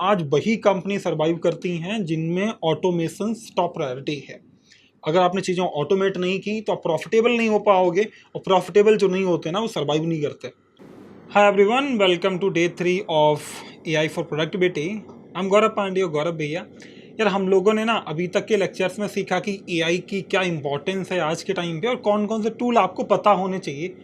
आज वही company survive करती हैं जिनमें ऑटोमेशन टॉप प्रायोरिटी है। अगर आपने चीज़ें ऑटोमेट नहीं की तो आप प्रॉफिटेबल नहीं हो पाओगे, और प्रॉफिटेबल जो नहीं होते ना वो सर्वाइव नहीं करते। Hi everyone, welcome to day 3 of AI for productivity. I am Gaurav Pandey और गौरव भैया। यार हम लोगों ने ना अभी तक के लेक्चर्स में सीखा कि एआई की क्या इंपॉर्टेंस है आज के टाइम पे और कौन कौन से टूल आपको पता होने चाहिए।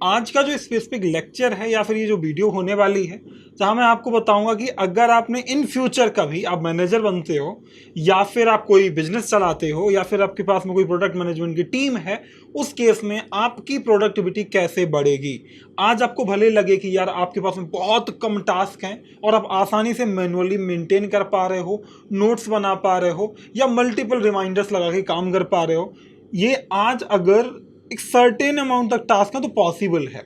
आज का जो स्पेसिफिक लेक्चर है या फिर ये जो वीडियो होने वाली है, जहाँ मैं आपको बताऊंगा कि अगर आपने इन फ्यूचर कभी आप मैनेजर बनते हो या फिर आप कोई बिजनेस चलाते हो या फिर आपके पास में कोई प्रोडक्ट मैनेजमेंट की टीम है, उस केस में आपकी प्रोडक्टिविटी कैसे बढ़ेगी। आज आपको भले लगे कि यार आपके पास में बहुत कम टास्क हैं और आप आसानी से मैनुअली मेंटेन कर पा रहे हो, नोट्स बना पा रहे हो या मल्टीपल रिमाइंडर्स लगा के काम कर पा रहे हो, ये आज अगर एक सर्टेन अमाउंट तक टास्क है तो पॉसिबल है।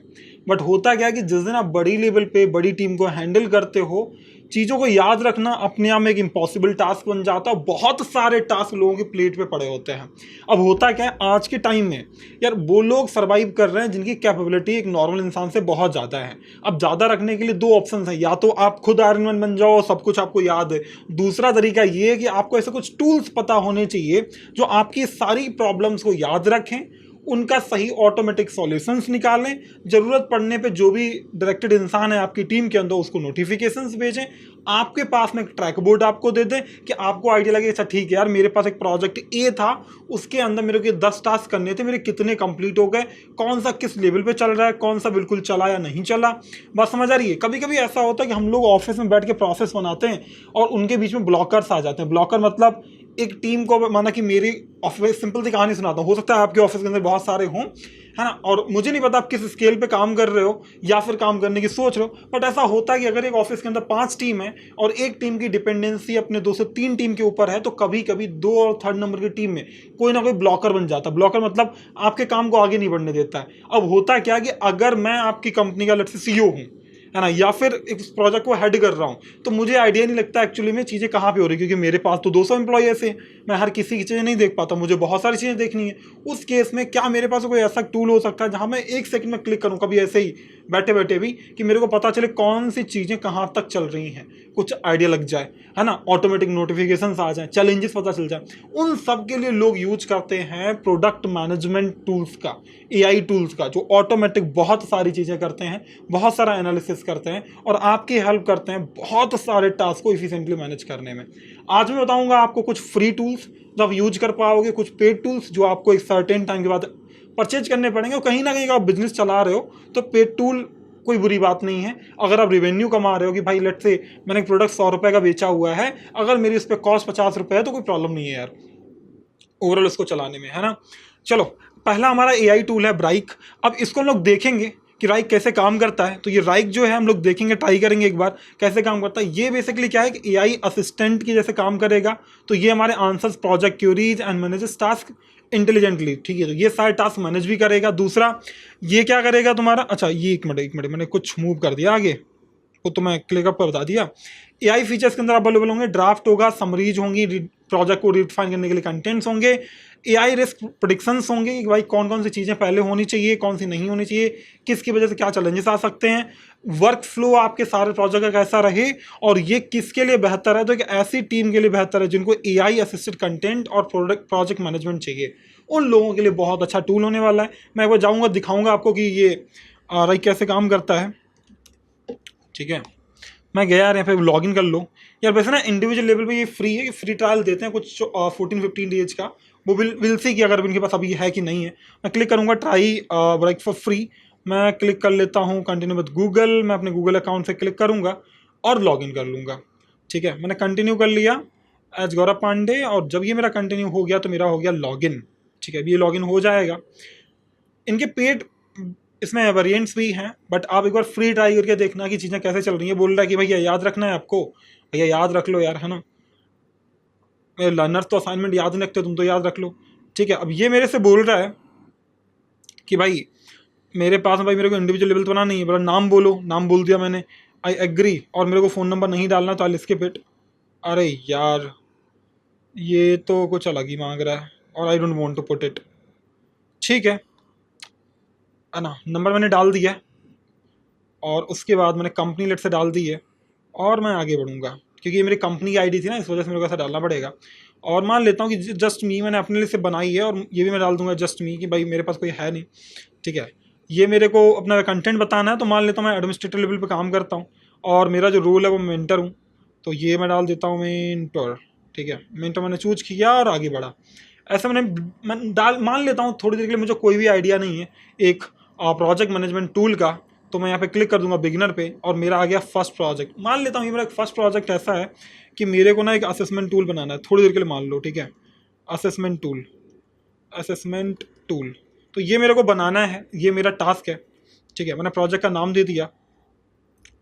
बट होता क्या है कि जिस दिन आप बड़ी लेवल पे बड़ी टीम को हैंडल करते हो, चीज़ों को याद रखना अपने आप में एक इम्पॉसिबल टास्क बन जाता है। बहुत सारे टास्क लोगों की प्लेट पे पड़े होते हैं। अब होता क्या है आज के टाइम में, यार वो लोग सर्वाइव कर रहे हैं जिनकी कैपेबिलिटी एक नॉर्मल इंसान से बहुत ज़्यादा है। अब ज़्यादा रखने के लिए दो ऑप्शन हैं, या तो आप खुद आयरन मैन बन जाओ, सब कुछ आपको याद है। दूसरा तरीका ये है कि आपको ऐसे कुछ टूल्स पता होने चाहिए जो आपकी सारी प्रॉब्लम्स को याद रखें, उनका सही ऑटोमेटिक सॉल्यूशंस निकालें, ज़रूरत पड़ने पे जो भी डायरेक्टेड इंसान है आपकी टीम के अंदर उसको नोटिफिकेशंस भेजें, आपके पास में एक ट्रैक बोर्ड आपको दे दें कि आपको आइडिया लगे अच्छा ठीक है यार मेरे पास एक प्रोजेक्ट ए था, उसके अंदर मेरे को 10 टास्क करने थे, मेरे कितने कंप्लीट हो गए, कौन सा किस लेवल पे चल रहा है, कौन सा बिल्कुल चला या नहीं चला। बात समझ आ रही है। कभी कभी ऐसा होता है कि हम लोग ऑफिस में बैठ के प्रोसेस बनाते हैं और उनके बीच में ब्लॉकर्स आ जाते हैं। ब्लॉकर मतलब एक टीम को, माना कि मेरी ऑफिस, सिंपल सी कहानी सुनाता हूँ, हो सकता है आपके ऑफिस के अंदर बहुत सारे हों, है ना, और मुझे नहीं पता आप किस स्केल पे काम कर रहे हो या फिर काम करने की सोच रहे हो। बट ऐसा होता है कि अगर एक ऑफिस के अंदर 5 टीम है और एक टीम की डिपेंडेंसी अपने 2 से 3 टीम के ऊपर है, तो कभी कभी 2 और 3rd नंबर की टीम में कोई ना कोई ब्लॉकर बन जाता है। ब्लॉकर मतलब आपके काम को आगे नहीं बढ़ने देता है। अब होता क्या कि अगर मैं आपकी कंपनी का लेट्स से सीईओ हूँ, है ना, या फिर एक प्रोजेक्ट को हेड कर रहा हूँ, तो मुझे आइडिया नहीं लगता एक्चुअली में चीज़ें कहाँ पे हो रही, क्योंकि मेरे पास तो 200 एम्प्लॉय ऐसे हैं, मैं हर किसी की चीज़ें नहीं देख पाता, मुझे बहुत सारी चीज़ें देखनी है। उस केस में क्या मेरे पास कोई ऐसा टूल हो सकता है जहाँ मैं 1 सेकंड में क्लिक करूँ, कभी ऐसे ही बैठे बैठे भी, कि मेरे को पता चले कौन सी चीज़ें कहाँ तक चल रही हैं, कुछ आइडिया लग जाए, है ना, ऑटोमेटिक नोटिफिकेशन आ जाए, चैलेंजेस पता चल जाए। उन सब के लिए लोग यूज करते हैं प्रोडक्ट मैनेजमेंट टूल्स का, एआई टूल्स का, जो ऑटोमेटिक बहुत सारी चीज़ें करते हैं, बहुत सारा एनालिसिस करते हैं और आपकी हेल्प करते हैं बहुत सारे टास्क को इफिशिएंटली मैनेज करने में। आज मैं बताऊंगा आपको कुछ फ्री टूल्स जो आप यूज कर पाओगे, कुछ पेड टूल्स जो आपको एक सर्टेन टाइम के बाद परचेज करने पड़ेंगे। और कहीं ना कहीं आप बिजनेस चला रहे हो तो पेड टूल कोई बुरी बात नहीं है। अगर आप रेवेन्यू कमा रहे हो कि भाई लेट से मैंने एक प्रोडक्ट 100 रुपये का बेचा हुआ है, अगर मेरी उस पर कॉस्ट 50 रुपये है तो कोई प्रॉब्लम नहीं है यार ओवरऑल उसको चलाने में, है ना। चलो, पहला हमारा एआई टूल है ब्राइक। अब इसको हम लोग देखेंगे कि राइक कैसे काम करता है। तो ये राइक जो है हम लोग देखेंगे, ट्राई करेंगे एक बार कैसे काम करता है। ये बेसिकली क्या है कि एआई असिस्टेंट की जैसे काम करेगा। तो ये हमारे answers, project queries and manages task intelligently, ठीक है, तो ये सारे टास्क मैनेज भी करेगा। दूसरा ये क्या करेगा तुम्हारा, अच्छा ये एक मिनट मैंने कुछ मूव कर दिया आगे, वो तो मैं क्लिक अप पर बता दिया। एआई फीचर्स के अंदर अवेलेबल होंगे, ड्राफ्ट होगा, समरीज होंगी, प्रोजेक्ट को रिडिफाइन करने के लिए कंटेंट्स होंगे, एआई रिस्क प्रेडिक्शंस होंगे कि भाई कौन कौन सी चीज़ें पहले होनी चाहिए, कौन सी नहीं होनी चाहिए, किसकी वजह से क्या चैलेंजेस आ सकते हैं, वर्क फ्लो आपके सारे प्रोजेक्ट का कैसा रहे और ये किसके लिए बेहतर है। तो एक ऐसी टीम के लिए बेहतर है जिनको एआई असिस्टेड कंटेंट और प्रोजेक्ट मैनेजमेंट चाहिए, उन लोगों के लिए बहुत अच्छा टूल होने वाला है। मैं एक बार जाऊँगा, दिखाऊँगा आपको कि ये राइक कैसे काम करता है। ठीक है, मैं गया यार, यहाँ पे लॉग इन कर लो यार। वैसे ना इंडिविजुअल लेवल पे ये फ्री है, फ्री ट्रायल देते हैं कुछ 14-15 डेज का। वो विल सी कि अगर इनके पास अभी है कि नहीं है। मैं क्लिक करूँगा ट्राई ब्रेक फॉर फ्री, मैं क्लिक कर लेता हूँ कंटिन्यू विद गूगल। मैं अपने गूगल अकाउंट से क्लिक करूँगा और लॉग इन कर लूँगा। ठीक है, मैंने कंटिन्यू कर लिया एज गौरव पांडे, और जब ये मेरा कंटिन्यू हो गया तो मेरा हो गया लॉग इन। ठीक है, अभी ये लॉग इन हो जाएगा। इनके पेड इसमें वेरिएंट्स भी हैं, बट आप एक बार फ्री ट्राई करके देखना कि चीज़ें कैसे चल रही हैं। बोल रहा है कि भैया याद रखना है आपको, भैया याद रख लो यार, है ना। मेरे लर्नर्स तो असाइनमेंट याद नहीं रखते, तुम तो याद रख लो। ठीक है, अब ये मेरे से बोल रहा है कि भाई मेरे पास भाई मेरे को इंडिविजुअल लेवल तो बना नहीं है, बोला नाम बोलो, नाम बोल दिया मैंने, आई एग्री, और मेरे को फ़ोन नंबर नहीं डालना तो आई स्किप इट। अरे यार ये तो कुछ अलग ही मांग रहा है और I don't want to put it. ठीक है ना, नंबर मैंने डाल दिया और उसके बाद मैंने कंपनी लेट से डाल दी है और मैं आगे बढ़ूँगा। क्योंकि ये मेरी कंपनी की आईडी थी ना, इस वजह से मेरे को ऐसा डालना पड़ेगा। और मान लेता हूँ कि जस्ट मी मैंने अपने लिए से बनाई है, और ये भी मैं डाल दूंगा जस्ट मी कि भाई मेरे पास कोई है नहीं, ठीक है। ये मेरे को अपना कंटेंट बताना है, तो मान लेता हूँ मैं एडमिनिस्ट्रेटर लेवल पे काम करता हूँ और मेरा जो रोल है वो मेंटर हूँ, तो ये मैं डाल देता हूँ मेंटर, ठीक है। मेंटर मैंने चूज किया और आगे बढ़ा। ऐसा मैं मान लेता हूँ थोड़ी देर के लिए मुझे कोई भी आइडिया नहीं है एक प्रोजेक्ट मैनेजमेंट टूल का, तो मैं यहाँ पे क्लिक कर दूंगा बिगिनर पे और मेरा आ गया फर्स्ट प्रोजेक्ट। मान लेता हूँ ये मेरा फर्स्ट प्रोजेक्ट ऐसा है कि मेरे को ना एक असेसमेंट टूल बनाना है, थोड़ी देर के लिए मान लो, ठीक है। असेसमेंट टूल, तो ये मेरे को बनाना है, ये मेरा टास्क है, ठीक है। मैंने प्रोजेक्ट का नाम दे दिया।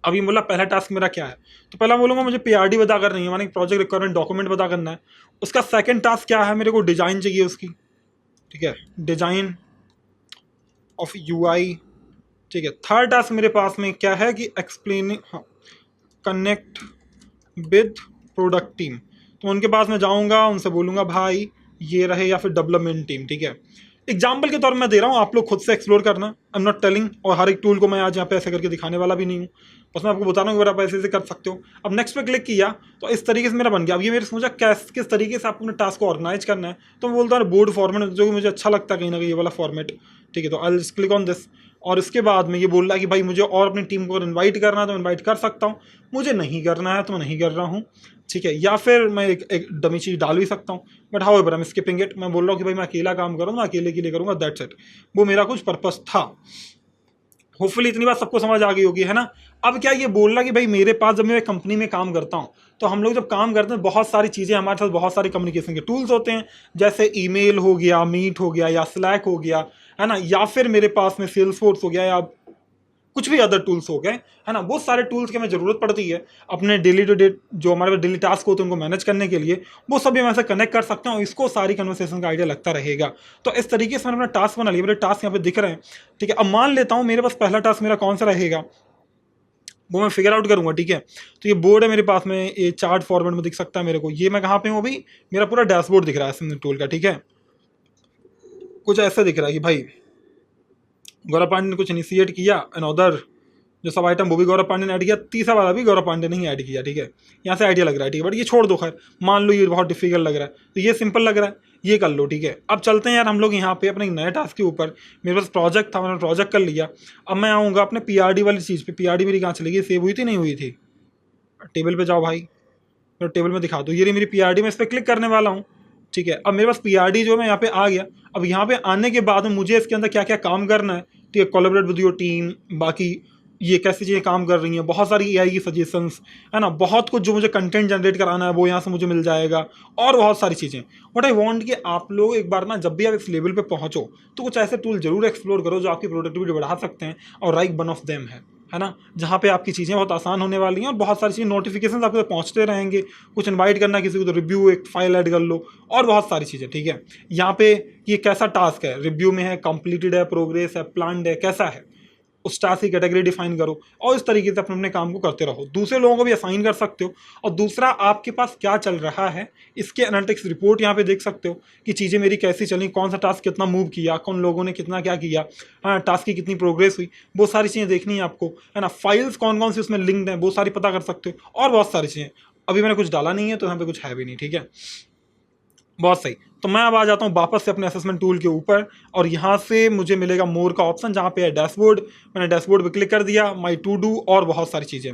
अभी बोला पहला टास्क मेरा क्या है, तो पहला बोलूँगा मुझे पीआरडी बता करनी है, माने प्रोजेक्ट रिक्वायरमेंट डॉक्यूमेंट बता करना है। उसका सेकंड टास्क क्या है, मेरे को डिजाइन चाहिए उसकी, ठीक है, डिजाइन ऑफ यूआई, ठीक है। थर्ड टास्क मेरे पास में क्या है कि एक्सप्लेनिंग, हाँ, कनेक्ट विद प्रोडक्ट टीम, तो उनके पास मैं जाऊंगा, उनसे बोलूँगा भाई ये रहे, या फिर डेवलपमेंट टीम, ठीक है। एग्जाम्पल के तौर पर मैं दे रहा हूँ, आप लोग खुद से एक्सप्लोर करना, आई एम नॉट टेलिंग, और हर एक टूल को मैं आज यहाँ पे ऐसे करके दिखाने वाला भी नहीं हूँ, बस मैं आपको बता रहा हूँ कि आप ऐसे कर सकते हो। अब नेक्स्ट पे क्लिक किया तो इस तरीके से मेरा बन गया। अब ये मेरे सोचा किस तरीके से आपको अपने टास्क को ऑर्गेनाइज करना है, तो मैं बोलता हूँ बोर्ड फॉर्मेट, जो कि मुझे अच्छा लगता है कहीं ना कहीं, ये वाला फॉर्मेट, ठीक है। तो I just click on this, और इसके बाद में ये बोल रहा है कि भाई मुझे और अपनी टीम को इन्वाइट करना है तो इन्वाइट कर सकता हूँ, मुझे नहीं करना है तो मैं नहीं कर रहा हूँ, ठीक है। या फिर मैं एक डमी चीज़ डाल भी सकता हूँ, but how ever I am skipping it. मैं बोल रहा हूँ कि भाई मैं अकेला काम करूँ, मैं अकेले के लिए करूँगा, दैट्स इट। वो मेरा कुछ पर्पस था। होपफुली इतनी बात सबको समझ आ गई होगी, है ना। अब क्या ये बोल रहा कि भाई मेरे पास, जब मैं कंपनी में काम करता हूँ तो हम लोग जब काम करते हैं बहुत सारी चीज़ें, हमारे साथ बहुत सारे कम्युनिकेशन के टूल्स होते हैं, जैसे ईमेल हो गया, मीट हो गया, या स्लैक हो गया, है ना, या फिर मेरे पास में सेल्सफोर्स हो गया, या कुछ भी अदर टूल्स हो गए, है ना। वो सारे टूल्स की हमें ज़रूरत पड़ती है अपने डेली टू डे जो हमारे पास डेली टास्क होते हैं उनको मैनेज करने के लिए, वो सभी हम ऐसे कनेक्ट कर सकते हैं और इसको सारी कन्वर्सेशन का आइडिया लगता रहेगा। तो इस तरीके से मैंने अपना टास्क बना लिया, मेरे टास्क यहाँ पे दिख रहे हैं, ठीक है। अब मान लेता हूँ मेरे पास पहला टास्क मेरा कौन सा रहेगा, वो मैं फिगर आउट करूंगा, ठीक है। तो ये बोर्ड है मेरे पास में, ये चार्ट फॉर्मेट में दिख सकता है मेरे को, ये मैं कहाँ पे हूँ अभी, मेरा पूरा डैशबोर्ड दिख रहा है टूल का, ठीक है। कुछ ऐसा दिख रहा है कि भाई गौरव पांडे ने कुछ इनिशिएट किया, अनदर जो सब आइटम वो भी गौरव पांडे ने ऐड किया, तीसरा वाला भी गौरव पांडे ने ही ऐड किया, ठीक है। यहाँ से आइडिया लग रहा है, ठीक है, बट ये छोड़ दो, खैर मान लो ये बहुत डिफिकल्ट लग रहा है, तो ये सिंपल लग रहा है, ये कर लो, ठीक है। अब चलते हैं यार हम लोग यहाँ पे अपने नए टास्क के ऊपर। मेरे पास प्रोजेक्ट था, मैंने प्रोजेक्ट कर लिया। अब मैं आऊँगा अपने पीआरडी वाली चीज़ पे। पीआरडी मेरी कहाँ चली गई, सेव हुई थी नहीं हुई थी, टेबल पे जाओ भाई, तो टेबल में दिखा दो, ये रही मेरी पीआरडी, मैं इस पर क्लिक करने वाला हूँ, ठीक है। अब मेरे पास पीआरडी जो है मैं यहाँ पे आ गया। अब यहाँ पे आने के बाद में मुझे इसके अंदर क्या क्या काम करना है, ठीक है, कोलैबोरेट विद योर टीम, बाकी ये कैसी चीज़ें काम कर रही हैं, बहुत सारी एआई की सजेशंस, है ना, बहुत कुछ जो मुझे कंटेंट जनरेट कराना है वो यहाँ से मुझे मिल जाएगा, और बहुत सारी चीज़ें। बट आई वांट कि आप लोग एक बार ना जब भी आप इस लेवल पे पहुँचो तो कुछ ऐसे टूल जरूर एक्सप्लोर करो जो आपकी प्रोडक्टिविटी बढ़ा सकते हैं, और राइक वन ऑफ देम है ना, जहाँ पे आपकी चीज़ें बहुत आसान होने वाली हैं और बहुत सारी चीज़ें नोटिफिकेशन आपके तक पहुँचते रहेंगे। कुछ इनवाइट करना किसी को तो रिव्यू, एक फाइल ऐड कर लो, और बहुत सारी चीज़ें, ठीक है। यहाँ पे ये कैसा टास्क है, रिव्यू में है, कंप्लीटेड है, प्रोग्रेस है, प्लान्ड है, कैसा है, उस टास्क की कैटेगरी डिफाइन करो, और इस तरीके से अपने काम को करते रहो। दूसरे लोगों को भी असाइन कर सकते हो, और दूसरा आपके पास क्या चल रहा है इसके एनालिटिक्स रिपोर्ट यहाँ पे देख सकते हो कि चीज़ें मेरी कैसी चली, कौन सा टास्क कितना मूव किया, कौन लोगों ने कितना क्या किया, हाँ, टास्क की कितनी प्रोग्रेस हुई, वो सारी चीज़ें देखनी है आपको, है ना। फाइल्स कौन कौन सी उसमें लिंक्ड हैं वो सारी पता कर सकते हो, और बहुत सारी चीज़ें। अभी मैंने कुछ डाला नहीं है तो यहाँ पे कुछ है भी नहीं, ठीक है, बहुत सही। तो मैं अब आ जाता हूँ वापस से अपने असेसमेंट टूल के ऊपर, और यहाँ से मुझे मिलेगा मोर का ऑप्शन जहाँ पे है डैशबोर्ड। मैंने डैशबोर्ड पे क्लिक कर दिया, माई टू डू, और बहुत सारी चीज़ें,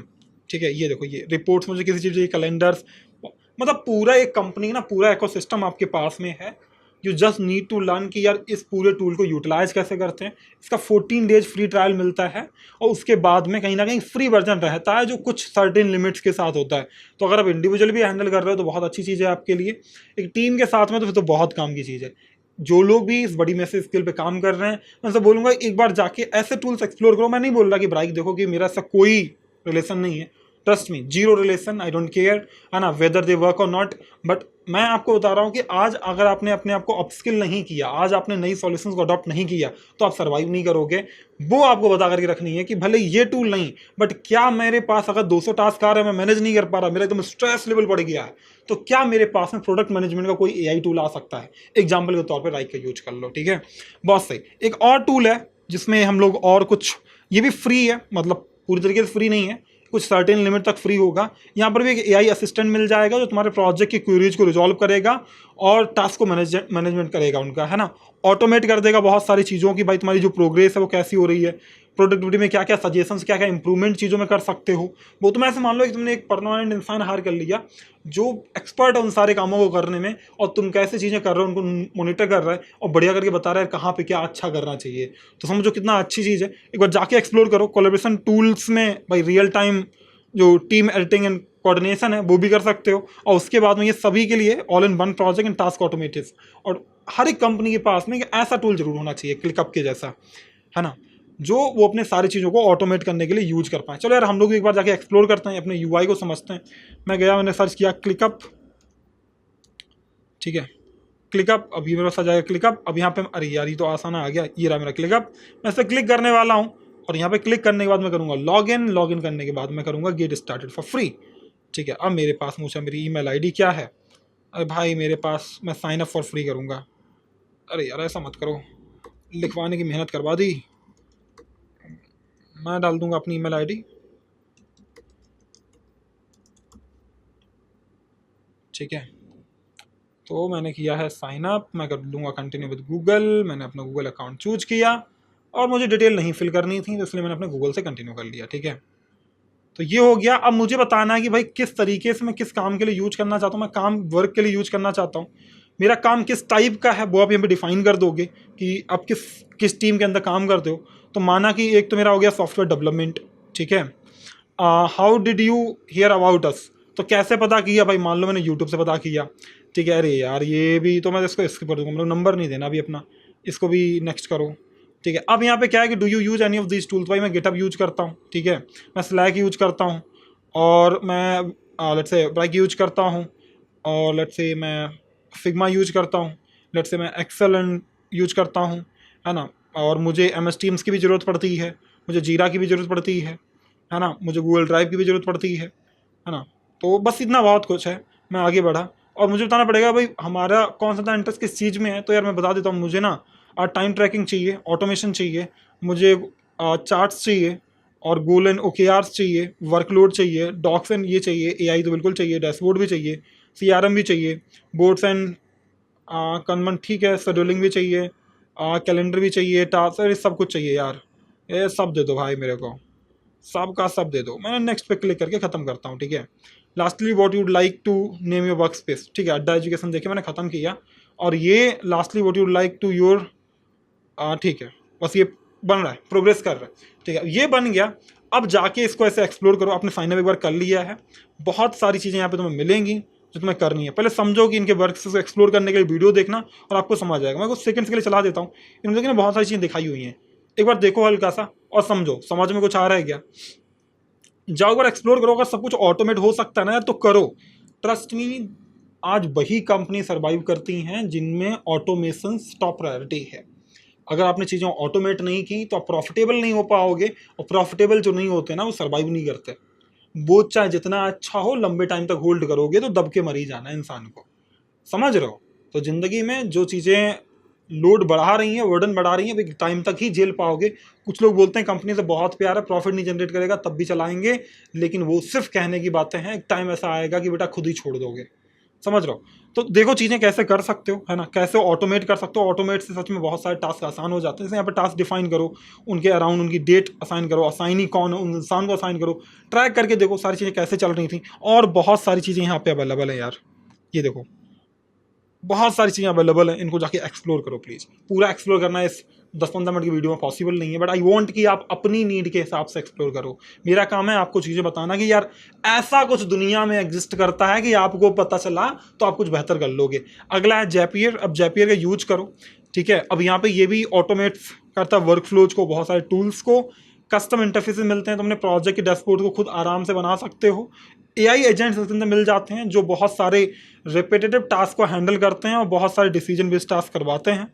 ठीक है। ये देखो, ये रिपोर्ट्स, मुझे किसी चीज़, कैलेंडर्स, मतलब पूरा एक कंपनी ना, पूरा इकोसिस्टम आपके पास में है। You just need to learn कि यार इस पूरे टूल को यूटिलाइज कैसे करते हैं। इसका 14 डेज फ्री ट्रायल मिलता है, और उसके बाद में कहीं ना कहीं फ्री वर्जन रहता है जो कुछ सर्टेन लिमिट्स के साथ होता है। तो अगर आप इंडिविजुअली भी हैंडल कर रहे हो तो बहुत अच्छी चीज़ है आपके लिए, एक टीम के साथ में तो फिर तो बहुत काम की चीज़ है। जो लोग भी इस बड़ी मैसेज स्किल पे काम कर रहे हैं, मैं उनसे बोलूँगा एक बार जाके ऐसे टूल्स एक्सप्लोर करो। मैं नहीं बोल रहा कि ब्राइक देखो कि मेरा ऐसा कोई रिलेशन नहीं है, trust me, zero relation, I don't care, है ना, वेदर दे वर्क और नॉट। बट मैं आपको बता रहा हूँ कि आज अगर आपने अपने आप को अपस्किल नहीं किया, आज आपने नई सॉल्यूशंस को अडॉप्ट नहीं किया, तो आप सर्वाइव नहीं करोगे। वो आपको बता करके रखनी है कि भले ये टूल नहीं, बट क्या मेरे पास अगर 200 टास्क आ रहे हैं, मैं मैनेज नहीं कर पा रहा, मेरा एकदम स्ट्रेस लेवल बढ़ गया है, तो क्या मेरे पास में प्रोडक्ट मैनेजमेंट का कोई एआई टूल आ सकता है। एग्जाम्पल के तौर पर राइक का यूज कर लो, ठीक है, बहुत सही। एक और टूल है जिसमें हम लोग और कुछ, ये भी फ्री है, मतलब पूरी तरीके से फ्री नहीं है, कुछ सर्टेन लिमिट तक फ्री होगा। यहाँ पर भी एक एआई असिस्टेंट मिल जाएगा जो तुम्हारे प्रोजेक्ट की क्वेरीज को रिजॉल्व करेगा और टास्क को मैनेजमेंट करेगा उनका, है ना। ऑटोमेट कर देगा बहुत सारी चीज़ों की, भाई तुम्हारी जो प्रोग्रेस है वो कैसी हो रही है, प्रोडक्टिविटी में क्या क्या सजेशंस, क्या क्या इंप्रूवमेंट चीज़ों में कर सकते हो। वो तुम ऐसे मान लो कि तुमने एक परमानेंट इंसान हायर कर लिया जो एक्सपर्ट है उन सारे कामों को करने में, और तुम कैसे चीज़ें कर रहे हो उनको मॉनिटर कर रहा है और बढ़िया करके बता रहा है कहाँ पे क्या अच्छा करना चाहिए। तो समझो कितना अच्छी चीज़ है। एक बार जाके एक्सप्लोर करो। कोलैबोरेशन टूल्स में भाई रियल टाइम जो टीम एडिटिंग एंड कोऑर्डिनेशन है वो भी कर सकते हो, और उसके बाद में ये सभी के लिए all in one project and task automated. और हर एक कंपनी के पास में ऐसा टूल जरूर होना चाहिए क्लिकअप के जैसा, है ना, जो वो अपने सारी चीज़ों को ऑटोमेट करने के लिए यूज कर पाए। चलो यार हम लोग एक बार जाके एक्सप्लोर करते हैं, अपने यूआई को समझते हैं। मैं गया, मैंने सर्च किया क्लिकअप, ठीक है, क्लिकअप। अभी मेरे पास आ जाएगा क्लिकअप। अब यहाँ पे अरे यार ये तो आसान आ गया, ये रहा मेरा क्लिकअप। मैं इस पर क्लिक करने वाला हूँ और यहाँ पे क्लिक करने के बाद मैं करूँगा लॉगिन करने के बाद मैं करूँगा गेट स्टार्टेड फॉर फ्री, ठीक है। अब मेरे पास मुझे मेरी ईमेल आईडी क्या है, अरे भाई मेरे पास, मैं साइन अप फॉर फ्री करूँगा। अरे यार ऐसा मत करो, लिखवाने की मेहनत करवा दी। मैं डाल दूंगा अपनी ईमेल आईडी, ठीक है। तो मैंने किया है साइन अप, मैं कर दूंगा कंटिन्यू विद गूगल। मैंने अपना गूगल अकाउंट चूज किया और मुझे डिटेल नहीं फिल करनी थी तो इसलिए मैंने अपने गूगल से कंटिन्यू कर लिया, ठीक है। तो ये हो गया। अब मुझे बताना है कि भाई किस तरीके से मैं किस काम के लिए यूज करना चाहता हूँ। मैं काम वर्क के लिए यूज करना चाहता हूँ, मेरा काम किस टाइप का है वो आप यहाँ पे डिफाइन कर दोगे कि आप किस किस टीम के अंदर काम करते हो। तो माना कि एक तो मेरा हो गया सॉफ्टवेयर डेवलपमेंट, ठीक है। How did you here about us, तो कैसे पता किया भाई, मान लो मैंने यूट्यूब से पता किया, ठीक है। अरे यार ये भी तो मैं इसको स्किप कर दूंगा, मतलब नंबर नहीं देना अभी अपना, इसको भी नेक्स्ट करो, ठीक है। अब यहाँ पे क्या है कि do you use any of this tools, भाई मैं गिटहब यूज करता हूँ, ठीक है। मैं स्लैक यूज करता हूँ, और मैं लेट्स से ब्रैक यूज करता हूँ, और लेट्स से मैं फिग्मा यूज करता हूँ, लेट्स से मैं एक्सेल यूज करता हूँ, है ना। और मुझे MS टीम्स की भी ज़रूरत पड़ती है, मुझे जीरा की भी ज़रूरत पड़ती है ना, मुझे गूगल ड्राइव की भी ज़रूरत पड़ती है ना। तो बस इतना बहुत कुछ है। मैं आगे बढ़ा और मुझे बताना पड़ेगा भाई हमारा कौन सा इंटरेस्ट किस चीज़ में है। तो यार मैं बता देता हूँ, मुझे ना टाइम ट्रैकिंग चाहिए, ऑटोमेशन चाहिए, मुझे चार्ट्स चाहिए, और गोल एंड OKRs चाहिए, वर्कलोड चाहिए, डॉक्स एंड ये चाहिए, AI तो बिल्कुल चाहिए, डैशबोर्ड भी चाहिए, CRM भी चाहिए, बोर्ड्स एंड कन्वन, ठीक है, शेड्यूलिंग भी चाहिए, कैलेंडर भी चाहिए, टास्क, ये सब कुछ चाहिए यार। ये सब दे दो भाई मेरे को, सब का सब दे दो। मैंने नेक्स्ट पे क्लिक करके ख़त्म करता हूँ, ठीक है। Lastly what you'd like to name your work space, ठीक है। अड्डा एजुकेशन देखे मैंने ख़त्म किया। और ये lastly what you'd like to your, ठीक है, बस ये बन रहा है, प्रोग्रेस कर रहा है, ठीक है, ये बन गया। अब जाके इसको ऐसे एक्सप्लोर करो। आपने साइन अप एक बार कर लिया है, बहुत सारी चीज़ें यहाँ पे तुम्हें मिलेंगी जो तुम्हें करनी है। पहले समझो कि इनके वर्क को एक्सप्लोर करने के लिए वीडियो देखना और आपको समझ जाएगा। मैं कुछ सेकंड्स के लिए चला देता हूँ, इनमें देखिए बहुत सारी चीज़ें दिखाई हुई हैं, एक बार देखो हल्का सा और समझो, समझ में कुछ आ रहा है क्या। जाओ एक बार एक्सप्लोर करो। अगर सब कुछ ऑटोमेट हो सकता है ना यार तो करो। ट्रस्ट मी, आज वही कंपनी सर्वाइव करती हैं जिनमें ऑटोमेशन टॉप प्रायोरिटी है। अगर आपने चीज़ें ऑटोमेट नहीं की तो आप प्रॉफिटेबल नहीं हो पाओगे, और प्रॉफिटेबल जो नहीं होते ना वो सर्वाइव नहीं करते। वो चाहे जितना अच्छा हो, लंबे टाइम तक होल्ड करोगे तो दब के मर ही जाना है इंसान को, समझ रहे हो। तो ज़िंदगी में जो चीज़ें लोड बढ़ा रही हैं, वर्डन बढ़ा रही हैं, टाइम तक ही झेल पाओगे। कुछ लोग बोलते हैं कंपनी से बहुत प्यार है, प्रॉफिट नहीं जनरेट करेगा तब भी चलाएंगे, लेकिन वो सिर्फ कहने की बातें हैं। एक टाइम ऐसा आएगा कि बेटा खुद ही छोड़ दोगे, समझ रहे हो। तो देखो चीज़ें कैसे कर सकते हो, है ना, कैसे ऑटोमेट कर सकते हो। ऑटोमेट से सच में बहुत सारे टास्क आसान हो जाते हैं। जैसे यहाँ पे टास्क डिफाइन करो, उनके अराउंड उनकी डेट असाइन करो, असाइनी कौन है उन इंसान को असाइन करो, ट्रैक करके देखो सारी चीज़ें कैसे चल रही थी। और बहुत सारी चीज़ें यहाँ पे अवेलेबल है यार, ये देखो बहुत सारी चीज़ें अवेलेबल हैं, इनको जाके एक्सप्लोर करो प्लीज़। पूरा एक्सप्लोर करना इस 10-15 मिनट की वीडियो में पॉसिबल नहीं है, बट आई वांट कि आप अपनी नीड के हिसाब से एक्सप्लोर करो। मेरा काम है आपको चीज़ें बताना कि यार ऐसा कुछ दुनिया में एग्जिस्ट करता है कि आपको पता चला तो आप कुछ बेहतर कर लोगे। अगला है जैपियर। अब जैपियर का यूज करो, ठीक है। अब यहाँ पे ये भी ऑटोमेट करता है वर्क फ्लोज को, बहुत सारे टूल्स को, कस्टम इंटरफेसेस मिलते हैं, तो अपने प्रोजेक्ट के डैशबोर्ड को खुद आराम से बना सकते हो। AI एजेंट्स इसके अंदर मिल जाते हैं जो बहुत सारे रिपीटेटिव टास्क को हैंडल करते हैं और बहुत सारे डिसीजन बेस्ड टास्क करवाते हैं।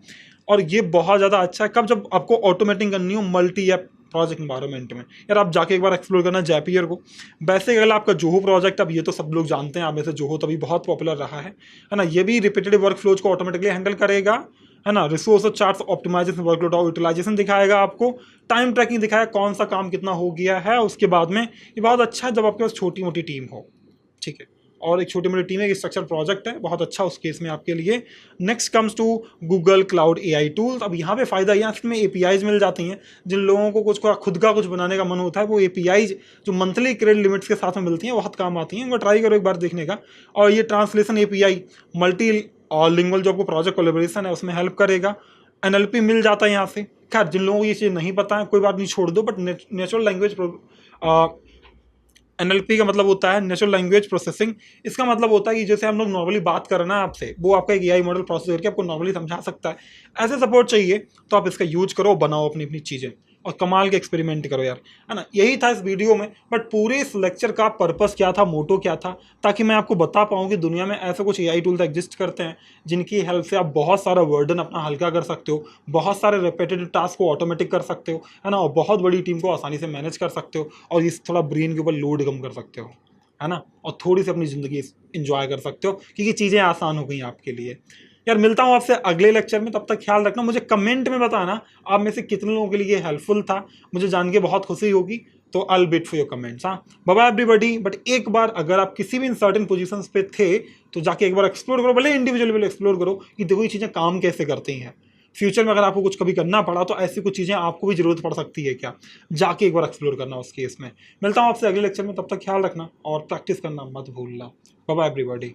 और ये बहुत ज़्यादा अच्छा है कब, जब आपको ऑटोमेटिंग करनी हो मल्टी ऐप प्रोजेक्ट इन्वायरमेंट में। यार आप जाके एक बार एक्सप्लोर करना जैपियर को। वैसे अगर आपका जोहो प्रोजेक्ट, अब ये तो सब लोग जानते हैं, आप में से जोहो तभी बहुत पॉपुलर रहा है ना। ये भी रिपीटेटिव वर्क फ्लोज को ऑटोमेटिकली हैंडल करेगा, है ना। Resource charts, optimization, workload utilization दिखाएगा आपको, टाइम ट्रैकिंग दिखाएगा कौन सा काम कितना हो गया है। उसके बाद में ये बहुत अच्छा है जब आपके पास छोटी मोटी टीम हो, ठीक है, और एक छोटी मोटी टीम है, स्ट्रक्चर प्रोजेक्ट है, बहुत अच्छा उस केस में आपके लिए। Next comes to Google cloud AI tools. अब यहाँ पे फायदा यह इसमें एपीआईज मिल जाती हैं। जिन लोगों को कुछ खुद का कुछ बनाने का मन होता है, वो एपीआईज जो मंथली क्रेडिट लिमिट्स के साथ में मिलती हैं बहुत काम आती हैं, उनको ट्राई करो एक बार देखने का। और ये ट्रांसलेशन एपीआई, मल्टी और लिंगुअल जो आपको प्रोजेक्ट कोलैबोरेशन है उसमें हेल्प करेगा। एनएलपी मिल जाता है यहाँ से। खैर जिन लोगों को ये चीज़ नहीं पता है कोई बात नहीं, छोड़ दो, बट नेचुरल लैंग्वेज एनएलपी का मतलब होता है नेचुरल लैंग्वेज प्रोसेसिंग। इसका मतलब होता है कि जैसे हम लोग नॉर्मली बात कर रहे हैं आपसे, वो आपका एक एआई मॉडल प्रोसेस करके आपको नॉर्मली समझा सकता है। ऐसे सपोर्ट चाहिए तो आप इसका यूज करो, बनाओ अपनी अपनी चीज़ें और कमाल के एक्सपेरिमेंट करो यार, है ना। यही था इस वीडियो में, बट पूरे इस लेक्चर का पर्पस क्या था, मोटो क्या था, ताकि मैं आपको बता पाऊँ कि दुनिया में ऐसे कुछ एआई टूल्स एग्जिस्ट करते हैं जिनकी हेल्प से आप बहुत सारा वर्डन अपना हल्का कर सकते हो, बहुत सारे रिपीटेटिव टास्क को ऑटोमेटिक कर सकते हो, है ना, और बहुत बड़ी टीम को आसानी से मैनेज कर सकते हो, और इस थोड़ा ब्रेन के ऊपर लोड कम कर सकते हो, है ना, और थोड़ी सी अपनी ज़िंदगी इंजॉय कर सकते हो क्योंकि चीज़ें आसान हो गई आपके लिए। यार मिलता हूँ आपसे अगले लेक्चर में, तब तक ख्याल रखना। मुझे कमेंट में बताना आप में से कितने लोगों के लिए हेल्पफुल था, मुझे जान के बहुत खुशी होगी। तो I will wait for your comments. हाँ, बाय बाय एवरीबॉडी। बट एक बार अगर आप किसी भी इनसर्टेन पोजीशंस पे थे तो जाके एक बार एक्सप्लोर करो, भले इंडिविजुअल लेवल एक्सप्लोर करो कि देखो ये चीज़ें काम कैसे करती हैं। फ्यूचर में अगर आपको कुछ कभी करना पड़ा तो ऐसी कुछ चीज़ें आपको भी जरूरत पड़ सकती है क्या, जाके एक बार एक्सप्लोर करना उस केस में। मिलता हूँ आपसे अगले लेक्चर में, तब तक ख्याल रखना और प्रैक्टिस करना मत भूलना। Bye bye everybody.